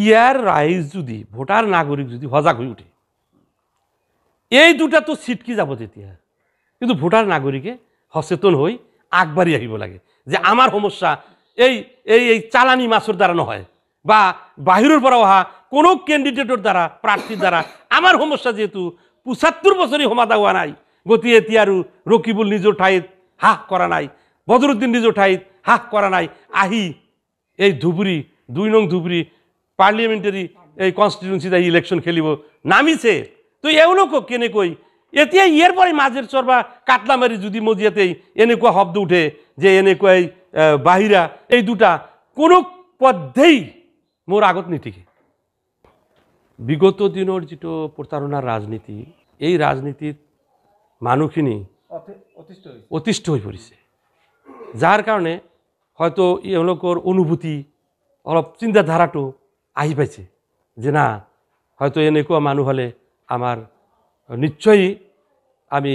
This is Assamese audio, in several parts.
ইয়ার রাইজ যদি ভোটার নাগরিক যদি সজাগ হয়ে উঠে এই দুটা তো ছিটকি যাব তেতিয়া কিন্তু ভোটার নাগরিকে সচেতন হই আগবাড়ি আহিব লাগে যে আমার সমস্যা এই এই এই চালানি মাছৰ দ্বাৰা নহয় বা বাহিৰৰ পৰা অহা কোনো ক্যান্ডিডেটৰ দ্বাৰা প্ৰাৰ্থীৰ দ্বাৰা আমাৰ সমস্যা যেহেতু ৭৫ বছৰই সমাধা হোৱা নাই গতি এতিয়া আৰু ৰকিবুল নিজৰ ঠাইত হাস কৰা নাই বদৰুদ্দিন নিজৰ ঠাইত হাস কৰা নাই আহি এই ধুবুৰী ২ নং ধুবুৰী পাৰ্লিয়ামেন্টাৰি এই কনস্টিটিউয়েন্সি ইলেকশন খেলিব নামিছে তো এওঁলোকক কেনেকৈ এতিয়া ইয়াৰ পৰাই মাজেৰ চৰ বা কাটলামাৰি যদি মজিয়াতেই এনেকুৱা শব্দ উঠে যে এনেকুৱাই বাহিৰা এই দুটা কোনো পদ্ধেই মোর আগত নিঠিকে বিগত দিনের যেটো প্রতারণার রাজনীতি এই রাজনীতিত মানুহখিনি অতিষ্ঠ হয়ে পড়ছে যার কারণে হয়তো এওঁলোকৰ অনুভূতি অলপ চিন্তাধাৰাটো আহি পাইছে যে না হয়তো এনেকুৱা মানুহ হলে আমার নিশ্চয়ই আমি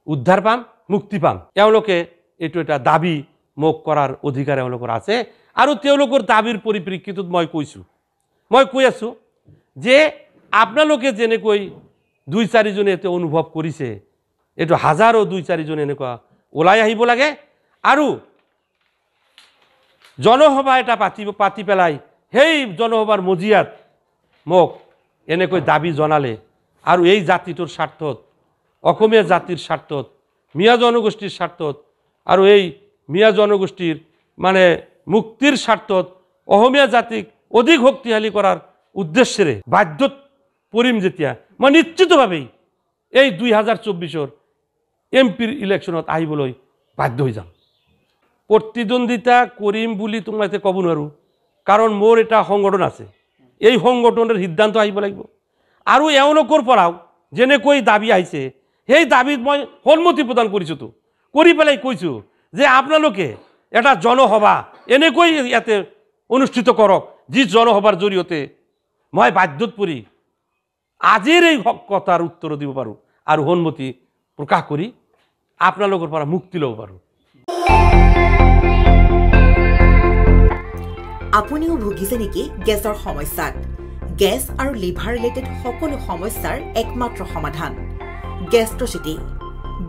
উদ্ধার পাম মুক্তি পাম এওঁলোকে এইটো এটা দাবী মোক করার অধিকার এওঁলোকৰ আছে আৰু তেওঁলোকৰ দাবীৰ পৰিপ্ৰেক্ষিতত মই কৈ আছো যে আপোনালোকে যেনেকৈ ২-৪ জনে এতে অনুভৱ কৰিছে এইটো হাজাৰো ২-৪ জন এনেকুৱা ওলাই আহিব লাগে আৰু জনসভা এটা পাতি পেলাই সেই জনসভাৰ মজিয়াত মোক এনেকৈ দাবী জনালে আৰু এই জাতিটোৰ স্বাৰ্থত অসমীয়া জাতিৰ স্বাৰ্থত মিয়া জনগোষ্ঠীৰ স্বাৰ্থত আৰু এই মিয়া জনগোষ্ঠীৰ মানে মুক্তিৰ স্বাৰ্থত অসমীয়া জাতিক অধিক শক্তিশালী কৰাৰ উদ্দেশ্যেৰে বাধ্যত পৰিম যেতিয়া মই নিশ্চিতভাৱেই এই ২০২৪ৰ এমপিৰ ইলেকশ্যনত আহিবলৈ বাধ্য হৈ যাম প্ৰতিদ্বন্দ্বিতা কৰিম বুলি তোমাকে ক'ব নোৱাৰো কাৰণ মোৰ এটা সংগঠন আছে এই সংগঠনৰ সিদ্ধান্ত আহিব লাগিব আৰু এওঁলোকৰ পৰাও যেনেকৈ দাবী আহিছে সেই দাবীত মই সন্মতি প্ৰদান কৰিছো তো কৰি পেলাই কৈছো যে আপোনালোকে এটা জনসভা এনেকৈ ইয়াতে অনুষ্ঠিত কৰক যি জনসভাৰ জৰিয়তে মই বাধ্যত পৰি আজিৰ এই কথাৰ উত্তৰ দিব পাৰো আৰু সন্মতি প্ৰকাশ কৰি আপোনালোকৰ পৰা মুক্তি ল'ব পাৰো আপুনিও ভুগিছে নেকি গেছৰ সমস্যাত গেছ আৰু লিভাৰ ৰিলেটেড সকলো সমস্যাৰ একমাত্ৰ সমাধান গেষ্ট্ৰচিটি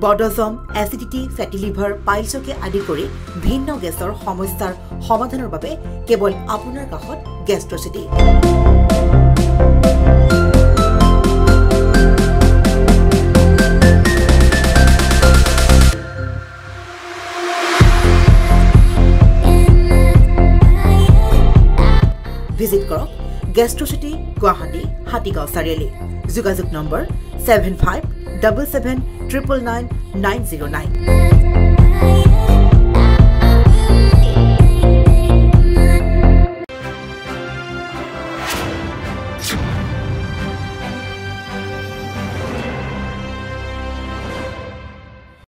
বডজম এচিডিটি ফেটি লিভাৰ পাইলছকে আদি কৰি ভিন্ন গেছৰ সমস্যাৰ সমাধানৰ বাবে কেৱল আপোনাৰ কাষত গেষ্ট্ৰচিটি ভিজিট কৰক গেষ্ট্ৰচিটি গুৱাহাটী হাতীগাঁও চাৰিআলি যোগাযোগ নম্বৰ 7577999909